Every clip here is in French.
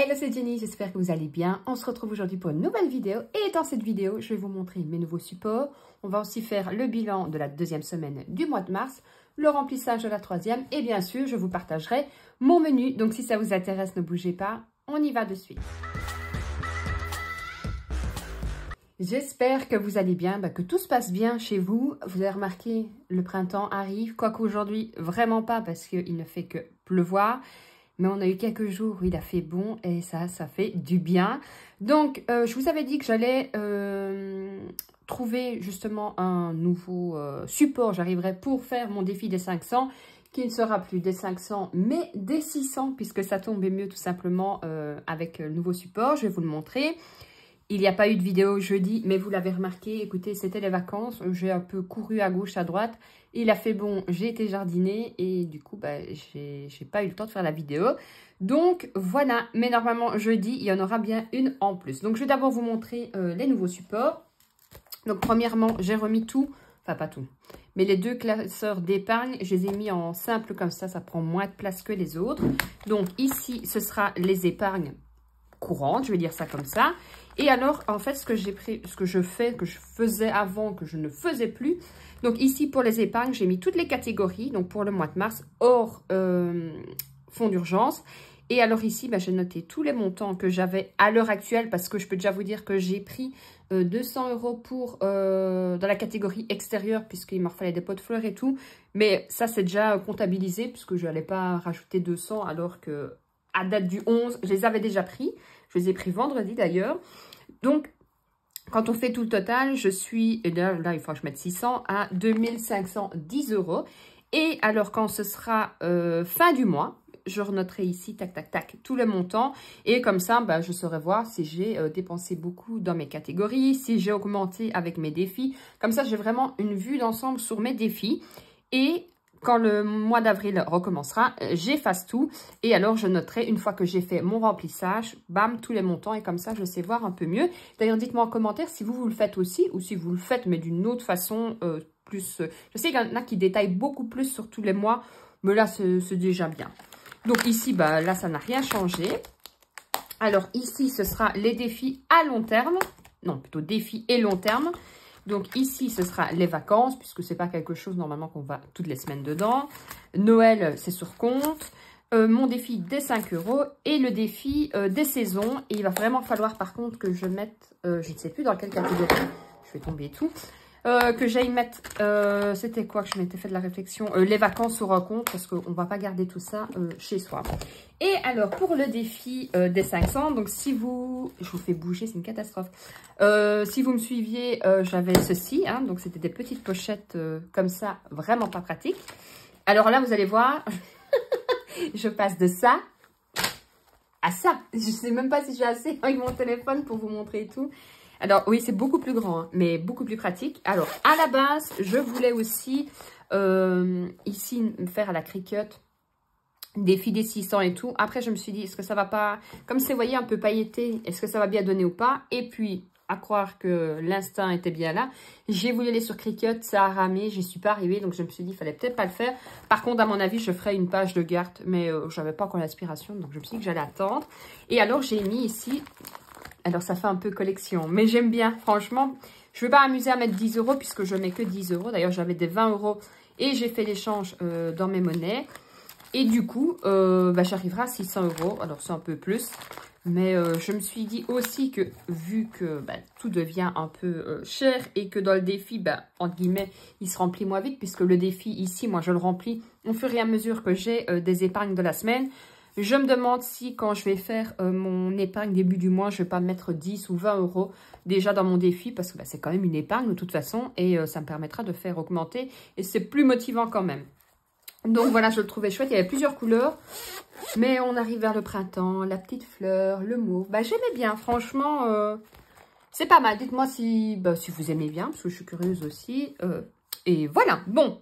Hello, c'est Jenny, j'espère que vous allez bien. On se retrouve aujourd'hui pour une nouvelle vidéo et dans cette vidéo, je vais vous montrer mes nouveaux supports. On va aussi faire le bilan de la deuxième semaine du mois de mars, le remplissage de la troisième et bien sûr, je vous partagerai mon menu. Donc si ça vous intéresse, ne bougez pas, on y va de suite. J'espère que vous allez bien, que tout se passe bien chez vous. Vous avez remarqué, le printemps arrive, quoique aujourd'hui, vraiment pas parce qu'il ne fait que pleuvoir. Mais on a eu quelques jours où il a fait bon et ça fait du bien. Donc, je vous avais dit que j'allais trouver justement un nouveau support. J'arriverai pour faire mon défi des 500, qui ne sera plus des 500, mais des 600, puisque ça tombait mieux tout simplement avec le nouveau support. Je vais vous le montrer. Il n'y a pas eu de vidéo jeudi, mais vous l'avez remarqué, écoutez, c'était les vacances. J'ai un peu couru à gauche, à droite. Il a fait bon, j'ai été jardiner et du coup, j'ai pas eu le temps de faire la vidéo. Donc, voilà. Mais normalement, jeudi, il y en aura bien une en plus. Donc, je vais d'abord vous montrer les nouveaux supports. Donc, premièrement, j'ai remis tout. Enfin, pas tout. Mais les deux classeurs d'épargne, je les ai mis en simple comme ça prend moins de place que les autres. Donc, ici, ce sera les épargnes courantes, je vais dire ça comme ça. Et alors, en fait, ce que je faisais avant, que je ne faisais plus. Donc ici, pour les épargnes, j'ai mis toutes les catégories. Donc pour le mois de mars, hors fonds d'urgence. Et alors ici, j'ai noté tous les montants que j'avais à l'heure actuelle. Parce que je peux déjà vous dire que j'ai pris 200 € pour, dans la catégorie extérieure. Puisqu'il m'en fallait des pots de fleurs et tout. Mais ça, c'est déjà comptabilisé. Puisque je n'allais pas rajouter 200 alors que à date du 11, je les avais déjà pris. Je les ai pris vendredi d'ailleurs. Donc, quand on fait tout le total, je suis, et là, il faut que je mette 600 à 2510 €. Et alors, quand ce sera fin du mois, je renoterai ici, tac, tac, tac, tout le montant. Et comme ça, je saurai voir si j'ai dépensé beaucoup dans mes catégories, si j'ai augmenté avec mes défis. Comme ça, j'ai vraiment une vue d'ensemble sur mes défis. Et quand le mois d'avril recommencera, j'efface tout. Et alors, je noterai, une fois que j'ai fait mon remplissage, bam, tous les montants. Et comme ça, je sais voir un peu mieux. D'ailleurs, dites-moi en commentaire si vous le faites aussi. Ou si vous le faites, mais d'une autre façon, plus... je sais qu'il y en a qui détaillent beaucoup plus sur tous les mois. Mais là, c'est déjà bien. Donc ici, là, ça n'a rien changé. Alors ici, ce sera les défis à long terme. Non, plutôt défis et long terme. Donc ici, ce sera les vacances, puisque ce n'est pas quelque chose normalement qu'on va toutes les semaines dedans. Noël, c'est sur compte. Mon défi des 5 € et le défi des saisons. Et il va vraiment falloir par contre que je mette, je ne sais plus dans quelle catégorie, je vais tomber tout. Que j'aille mettre, c'était quoi que je m'étais fait de la réflexion, les vacances sur un compte, parce qu'on ne va pas garder tout ça chez soi. Et alors, pour le défi des 500, donc si vous, je vous fais bouger, c'est une catastrophe. Si vous me suiviez, j'avais ceci, hein, donc c'était des petites pochettes comme ça, vraiment pas pratiques. Alors là, vous allez voir, je passe de ça à ça. Je ne sais même pas si j'ai assez avec mon téléphone pour vous montrer tout. Alors, oui, c'est beaucoup plus grand, hein, mais beaucoup plus pratique. Alors, à la base, je voulais aussi, ici, faire à la Cricut, défi des 600 et tout. Après, je me suis dit, est-ce que ça va pas, comme c'est, vous voyez, un peu pailleté, est-ce que ça va bien donner ou pas? Et puis, à croire que l'instinct était bien là, j'ai voulu aller sur Cricut, ça a ramé, j'y suis pas arrivée, donc je me suis dit, il fallait peut-être pas le faire. Par contre, à mon avis, je ferai une page de garde, mais j'avais pas encore l'inspiration, donc je me suis dit que j'allais attendre. Et alors, j'ai mis ici... Alors, ça fait un peu collection, mais j'aime bien, franchement. Je ne vais pas m'amuser à mettre 10 € puisque je mets que 10 €. D'ailleurs, j'avais des 20 € et j'ai fait l'échange dans mes monnaies. Et du coup, j'arriverai à 600 €. Alors, c'est un peu plus. Mais je me suis dit aussi que, vu que tout devient un peu cher et que dans le défi, entre guillemets, il se remplit moins vite puisque le défi ici, moi, je le remplis au fur et à mesure que j'ai des épargnes de la semaine. Je me demande si quand je vais faire mon épargne début du mois, je ne vais pas mettre 10 ou 20 € déjà dans mon défi parce que c'est quand même une épargne de toute façon et ça me permettra de faire augmenter et c'est plus motivant quand même. Donc voilà, je le trouvais chouette, il y avait plusieurs couleurs, mais on arrive vers le printemps, la petite fleur, le mauve. J'aimais bien, franchement, c'est pas mal. Dites-moi si vous aimez bien parce que je suis curieuse aussi. Et voilà, bon.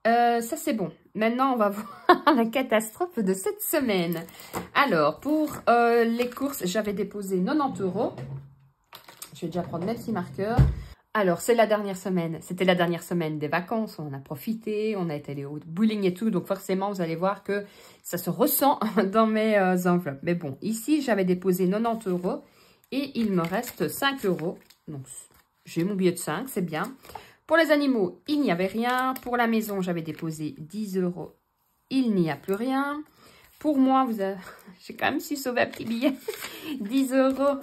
Ça, c'est bon. Maintenant, on va voir la catastrophe de cette semaine. Alors, pour les courses, j'avais déposé 90 €. Je vais déjà prendre mes petits marqueurs. Alors, c'est la dernière semaine. C'était la dernière semaine des vacances. On a profité, on a été allé au bowling et tout. Donc, forcément, vous allez voir que ça se ressent dans mes enveloppes. Mais bon, ici, j'avais déposé 90 € et il me reste 5 €. Donc, j'ai mon billet de 5, c'est bien. Pour les animaux, il n'y avait rien. Pour la maison, j'avais déposé 10 €. Il n'y a plus rien. Pour moi, j'ai quand même su sauver un petit billet. 10 €.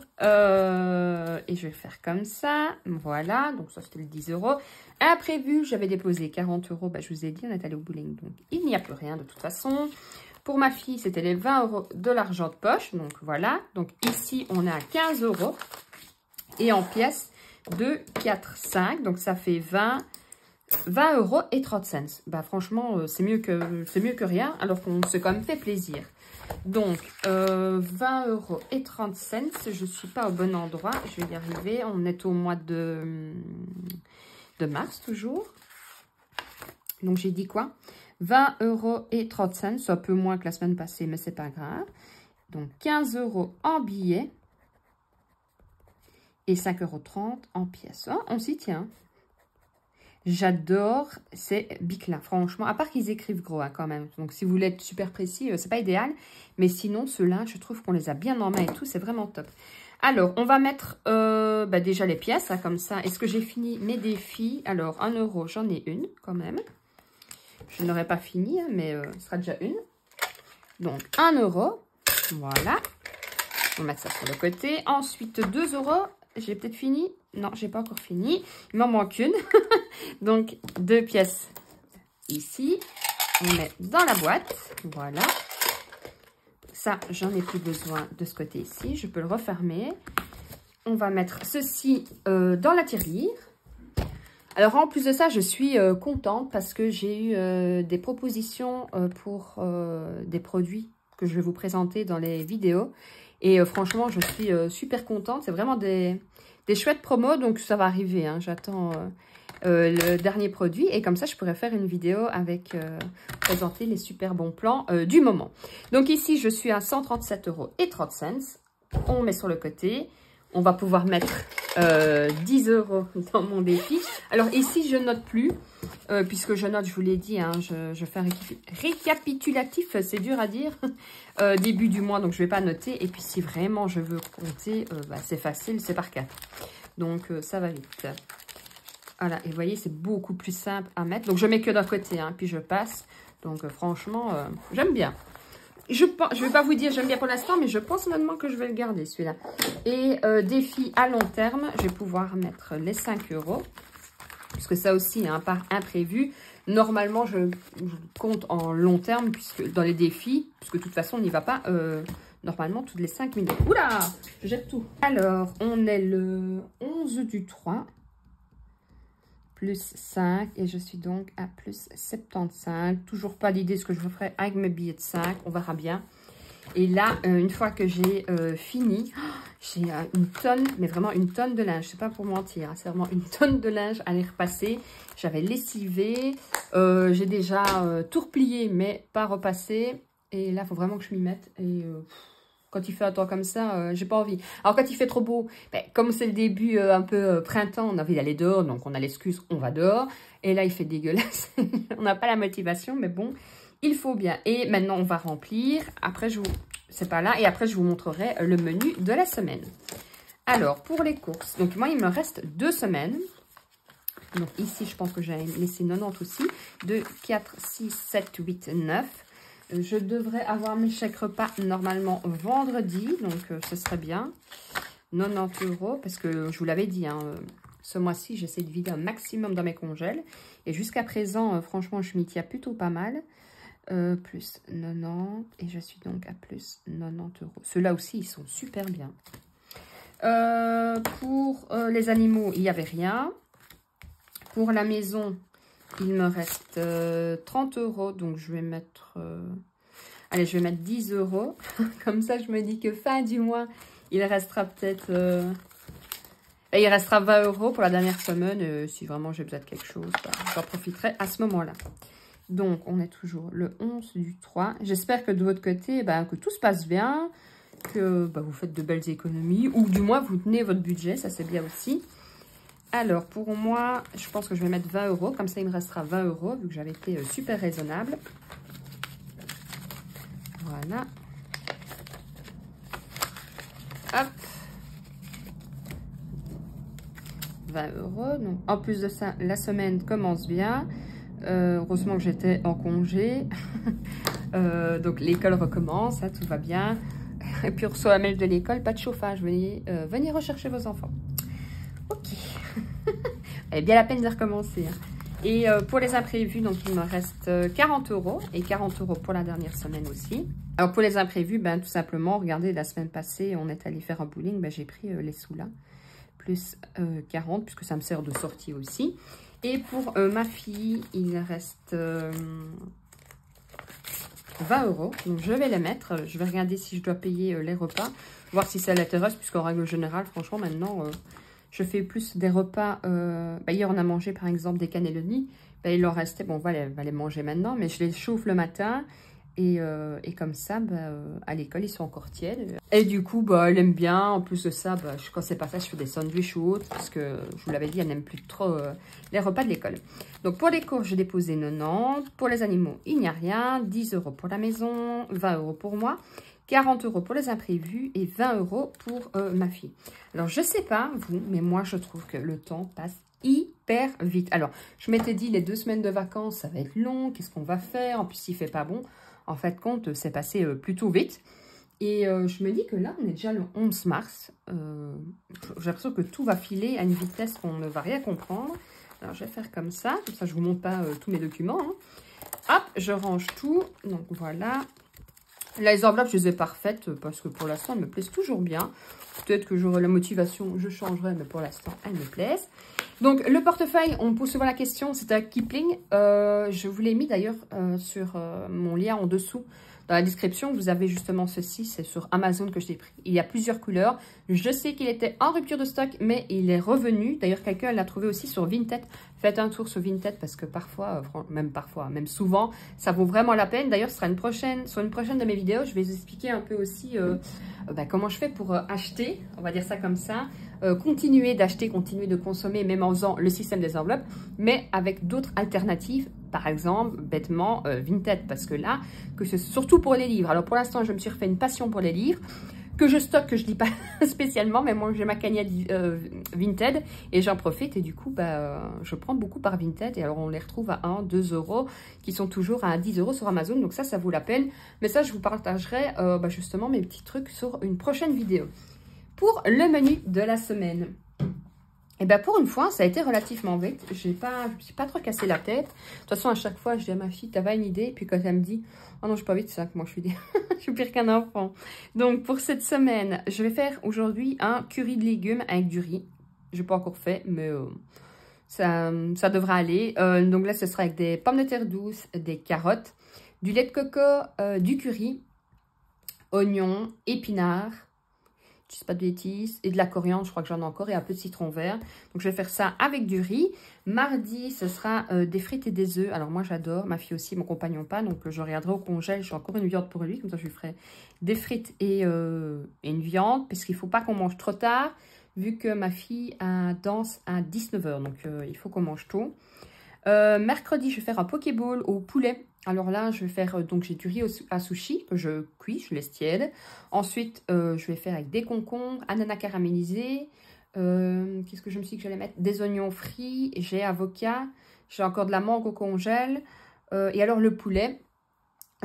Et je vais faire comme ça. Voilà. Donc, ça, c'était le 10 €. Imprévu, j'avais déposé 40 €. Bah, je vous ai dit, on est allé au bowling. Donc, il n'y a plus rien de toute façon. Pour ma fille, c'était les 20 € de l'argent de poche. Donc, voilà. Donc, ici, on est à 15 €. Et en pièces, 2, 4, 5. Donc, ça fait 20 € et 30 cents. Bah, franchement, c'est mieux que rien, alors qu'on s'est quand même fait plaisir. Donc, 20 € et 30 cents. Je ne suis pas au bon endroit. Je vais y arriver. On est au mois de mars, toujours. Donc, j'ai dit quoi? 20 € et 30 cents. C'est un peu moins que la semaine passée, mais c'est pas grave. Donc, 15 € en billets. Et 5,30 € en pièces. Oh, on s'y tient. J'adore ces bics-là, franchement. À part qu'ils écrivent gros, hein, quand même. Donc, si vous voulez être super précis, c'est pas idéal. Mais sinon, ceux-là, je trouve qu'on les a bien en main et tout. C'est vraiment top. Alors, on va mettre déjà les pièces, hein, comme ça. Est-ce que j'ai fini mes défis? Alors, 1 €, j'en ai une, quand même. Je n'aurai pas fini, hein, mais ce sera déjà une. Donc, 1 €. Voilà. On va mettre ça sur le côté. Ensuite, 2 €. J'ai peut-être fini. Non, j'ai pas encore fini. Il m'en manque une. Donc, 2 pièces ici. On met dans la boîte. Voilà. Ça, j'en ai plus besoin de ce côté ici. Je peux le refermer. On va mettre ceci dans la tirelire. Alors, en plus de ça, je suis contente parce que j'ai eu des propositions pour des produits que je vais vous présenter dans les vidéos. Et franchement, je suis super contente. C'est vraiment des chouettes promos, donc ça va arriver. Hein. J'attends le dernier produit. Et comme ça, je pourrais faire une vidéo avec présenter les super bons plans du moment. Donc ici, je suis à 137 € et 30 cents. On met sur le côté. On va pouvoir mettre 10 € dans mon défi. Alors ici, je note plus. Puisque je note, je vous l'ai dit, hein, je fais un récapitulatif, c'est dur à dire, début du mois, donc je ne vais pas noter. Et puis si vraiment je veux compter, c'est facile, c'est par 4. Donc ça va vite. Voilà, et vous voyez, c'est beaucoup plus simple à mettre. Donc je mets que d'un côté, hein, puis je passe. Donc franchement, j'aime bien. Je ne vais pas vous dire j'aime bien pour l'instant, mais je pense maintenant que je vais le garder celui-là. Et défi à long terme, je vais pouvoir mettre les 5 €. Puisque ça aussi, hein, par imprévu, normalement, je compte en long terme, puisque dans les défis, puisque de toute façon, on n'y va pas normalement toutes les 5 minutes. Oula, je jette tout. Alors, on est le 11 du 3, plus 5, et je suis donc à plus 75. Toujours pas d'idée de ce que je ferai avec mes billets de 5, on verra bien. Et là, une fois que j'ai fini, j'ai une tonne, mais vraiment une tonne de linge. C'est pas pour mentir, hein, c'est vraiment une tonne de linge à les repasser. J'avais lessivé, j'ai déjà tout replié, mais pas repassé. Et là, il faut vraiment que je m'y mette. Et quand il fait un temps comme ça, j'ai pas envie. Alors, quand il fait trop beau, comme c'est le début un peu printemps, on a envie d'aller dehors. Donc, on a l'excuse, on va dehors. Et là, il fait dégueulasse. On n'a pas la motivation, mais bon... Il faut bien. Et maintenant, on va remplir. Après, c'est pas là. Et après, je vous montrerai le menu de la semaine. Alors, pour les courses. Donc, moi, il me reste 2 semaines. Donc, ici, je pense que j'ai laissé 90 aussi. 2, 4, 6, 7, 8, 9. Je devrais avoir mes chèques repas normalement vendredi. Donc, ce serait bien. 90 €. Parce que je vous l'avais dit, hein, ce mois-ci, j'essaie de vider un maximum dans mes congèles. Et jusqu'à présent, franchement, je m'y tiens plutôt pas mal. Plus 90 et je suis donc à plus 90 €. Ceux-là aussi, ils sont super bien. Pour les animaux, il n'y avait rien. Pour la maison, il me reste 30 €. Donc, je vais mettre... allez, je vais mettre 10 €. Comme ça, je me dis que fin du mois, il restera peut-être... il restera 20 € pour la dernière semaine. Si vraiment j'ai besoin de quelque chose, j'en profiterai à ce moment-là. Donc, on est toujours le 11 du 3. J'espère que de votre côté, que tout se passe bien, que vous faites de belles économies, ou du moins, vous tenez votre budget, ça c'est bien aussi. Alors, pour moi, je pense que je vais mettre 20 €. Comme ça, il me restera 20 €, vu que j'avais été super raisonnable. Voilà. Hop. 20 €. Donc, en plus de ça, la semaine commence bien. Heureusement que j'étais en congé. Donc, l'école recommence, hein, tout va bien. Et puis, on reçoit la mail de l'école, pas de chauffage. Venez rechercher vos enfants. Ok. Elle est bien la peine de recommencer. Hein. Et pour les imprévus, donc il me reste 40 € et 40 € pour la dernière semaine aussi. Alors pour les imprévus, ben, tout simplement, regardez, la semaine passée, on est allé faire un bowling, ben, j'ai pris les sous là, plus 40, puisque ça me sert de sortie aussi. Et pour ma fille, il reste 20 €, donc je vais les mettre. Je vais regarder si je dois payer les repas, voir si ça l'intéresse, puisqu'en règle générale, franchement, maintenant... je fais plus des repas. Hier, on a mangé, par exemple, des cannelloni. Il leur restait... Bon, on va les manger maintenant. Mais je les chauffe le matin. Et comme ça, à l'école, ils sont encore tièdes. Et du coup, elle aime bien. En plus de ça, quand c'est pas ça, je fais des sandwichs ou autre. Parce que, je vous l'avais dit, elle n'aime plus trop les repas de l'école. Donc, pour les cours, j'ai déposé 90. Pour les animaux, il n'y a rien. 10 € pour la maison. 20 € pour moi. 40 € pour les imprévus et 20 € pour ma fille. Alors, je sais pas, vous, mais moi, je trouve que le temps passe hyper vite. Alors, je m'étais dit, les 2 semaines de vacances, ça va être long. Qu'est-ce qu'on va faire? En plus, il fait pas bon. En fait, compte, c'est passé plutôt vite. Et je me dis que là, on est déjà le 11 mars. J'ai l'impression que tout va filer à une vitesse qu'on ne va rien comprendre. Alors, je vais faire comme ça je ne vous montre pas tous mes documents. Hein. Hop, je range tout. Donc, voilà. Là, les enveloppes, je les ai parfaites parce que pour l'instant, elles me plaisent toujours bien. Peut-être que j'aurai la motivation, je changerai, mais pour l'instant, elles me plaisent. Donc, le portefeuille, on me pose souvent la question, c'est un Kipling. Je vous l'ai mis d'ailleurs sur mon lien en dessous. Dans la description, vous avez justement ceci, c'est sur Amazon que je l'ai pris. Il y a plusieurs couleurs. Je sais qu'il était en rupture de stock, mais il est revenu. D'ailleurs, quelqu'un l'a trouvé aussi sur Vinted. Faites un tour sur Vinted parce que parfois, même souvent, ça vaut vraiment la peine. D'ailleurs, ce sera sur une prochaine de mes vidéos, je vais vous expliquer un peu aussi comment je fais pour acheter, on va dire ça comme ça. Continuer d'acheter, continuer de consommer, même en faisant le système des enveloppes, mais avec d'autres alternatives. Par exemple, bêtement, Vinted, parce que là, c'est surtout pour les livres. Alors, pour l'instant, je me suis refait une passion pour les livres, que je stocke, que je ne lis pas spécialement, mais moi, j'ai ma cagnotte Vinted, et j'en profite, et du coup, je prends beaucoup par Vinted, et alors, on les retrouve à 1, 2 €, qui sont toujours à 10 € sur Amazon, donc ça vaut la peine. Mais ça, je vous partagerai justement mes petits trucs sur une prochaine vidéo. Pour le menu de la semaine. Et pour une fois, ça a été relativement vite. Je me suis pas trop cassé la tête. De toute façon, à chaque fois, je dis à ma fille, t'avais une idée? Puis quand elle me dit, oh non, je suis pas vite, c'est ça que moi je suis je suis pire qu'un enfant. Donc, pour cette semaine, je vais faire aujourd'hui un curry de légumes avec du riz. Je n'ai pas encore fait, mais ça devra aller. Donc là, ce sera avec des pommes de terre douces, des carottes, du lait de coco, du curry, oignons, épinards, je sais pas de bêtises, et de la coriandre, je crois que j'en ai encore, et un peu de citron vert. Donc, je vais faire ça avec du riz. Mardi, ce sera des frites et des œufs. Alors, moi, j'adore. Ma fille aussi, mon compagnon pas. Donc, je regarderai au congèle. J'ai encore une viande pour lui. Comme ça, je lui ferai des frites et une viande. Puisqu'il ne faut pas qu'on mange trop tard, vu que ma fille danse à 19 h. Donc, il faut qu'on mange tôt. Mercredi, je vais faire un pokéball au poulet. Alors là, je vais faire, donc j'ai du riz à sushi que je cuis, je laisse tiède. Ensuite, je vais faire avec des concombres, ananas caramélisés. Qu'est-ce que je me suis dit que j'allais mettre? Des oignons frits, j'ai avocat, j'ai encore de la mangue au congèle. Et alors le poulet,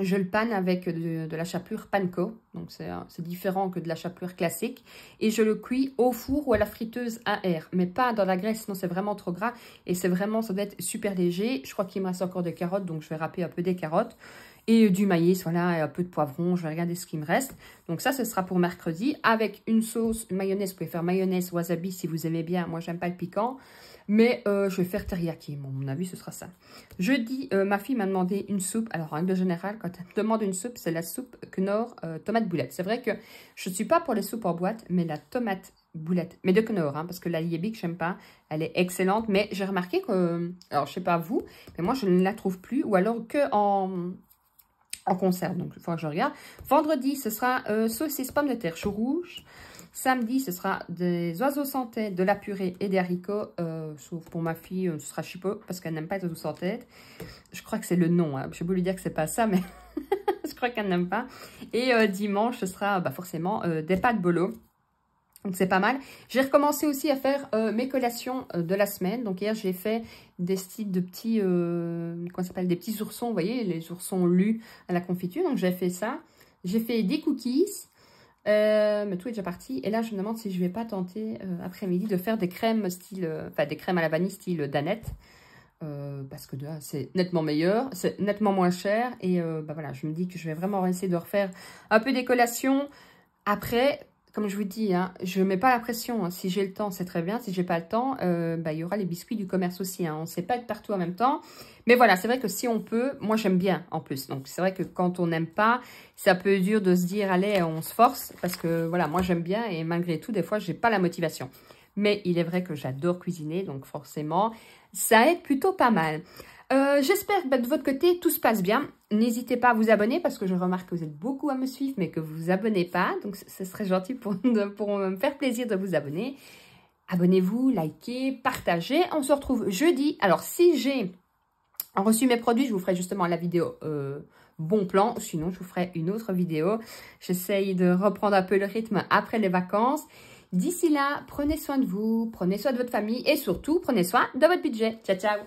je le panne avec de la chapelure panko. Donc c'est différent que de la chapelure classique. Et je le cuis au four ou à la friteuse à air. Mais pas dans la graisse, sinon c'est vraiment trop gras. Et c'est vraiment, ça doit être super léger. Je crois qu'il me reste encore des carottes, donc je vais râper un peu des carottes. Et du maïs, voilà, et un peu de poivron. Je vais regarder ce qui me reste. Donc ça, ce sera pour mercredi. Avec une sauce, une mayonnaise. Vous pouvez faire mayonnaise, wasabi si vous aimez bien. Moi, j'aime pas le piquant. Mais je vais faire teriyaki. Bon, à mon avis, ce sera ça. Jeudi, ma fille m'a demandé une soupe. Alors, en règle générale, quand elle me demande une soupe, c'est la soupe Knorr tomate boulette. C'est vrai que je ne suis pas pour les soupes en boîte, mais la tomate boulette. Mais de Knorr, hein, parce que la Liebig, j'aime pas. Elle est excellente. Mais j'ai remarqué que, alors, je sais pas vous, mais moi, je ne la trouve plus. Ou alors que en conserve. Donc, il faudra que je regarde. Vendredi, ce sera saucisse pomme de terre chou rouge. Samedi, ce sera des oiseaux sans tête, de la purée et des haricots. Sauf pour ma fille, ce sera chipot parce qu'elle n'aime pas les oiseaux sans tête. Je crois que c'est le nom. Hein. Je peux lui dire que c'est pas ça, mais je crois qu'elle n'aime pas. Et dimanche, ce sera forcément des pâtes bolo. Donc, c'est pas mal. J'ai recommencé aussi à faire mes collations de la semaine. Donc, hier, j'ai fait des styles de petits, comment ça s'appelle, des petits oursons. Vous voyez, les oursons lus à la confiture. Donc, j'ai fait ça. J'ai fait des cookies. Mais tout est déjà parti. Et là, je me demande si je vais pas tenter après-midi de faire des crèmes style, des crèmes à la vanille style Danette. Parce que c'est nettement meilleur, c'est nettement moins cher. Et voilà, je me dis que je vais vraiment essayer de refaire un peu des collations. Après... Comme je vous dis, hein, je ne mets pas la pression. Hein. Si j'ai le temps, c'est très bien. Si je n'ai pas le temps, il y aura les biscuits du commerce aussi. Hein. On ne sait pas être partout en même temps. Mais voilà, c'est vrai que si on peut, moi j'aime bien en plus. Donc c'est vrai que quand on n'aime pas, c'est un peu dur de se dire, allez, on se force. Parce que voilà, moi j'aime bien et malgré tout, des fois, je n'ai pas la motivation. Mais il est vrai que j'adore cuisiner. Donc forcément, ça aide plutôt pas mal. J'espère que de votre côté, tout se passe bien. N'hésitez pas à vous abonner parce que je remarque que vous êtes beaucoup à me suivre, mais que vous ne vous abonnez pas. Donc, ce serait gentil pour me faire plaisir de vous abonner. Abonnez-vous, likez, partagez. On se retrouve jeudi. Alors, si j'ai reçu mes produits, je vous ferai justement la vidéo bon plan. Sinon, je vous ferai une autre vidéo. J'essaye de reprendre un peu le rythme après les vacances. D'ici là, prenez soin de vous, prenez soin de votre famille et surtout, prenez soin de votre budget. Ciao, ciao!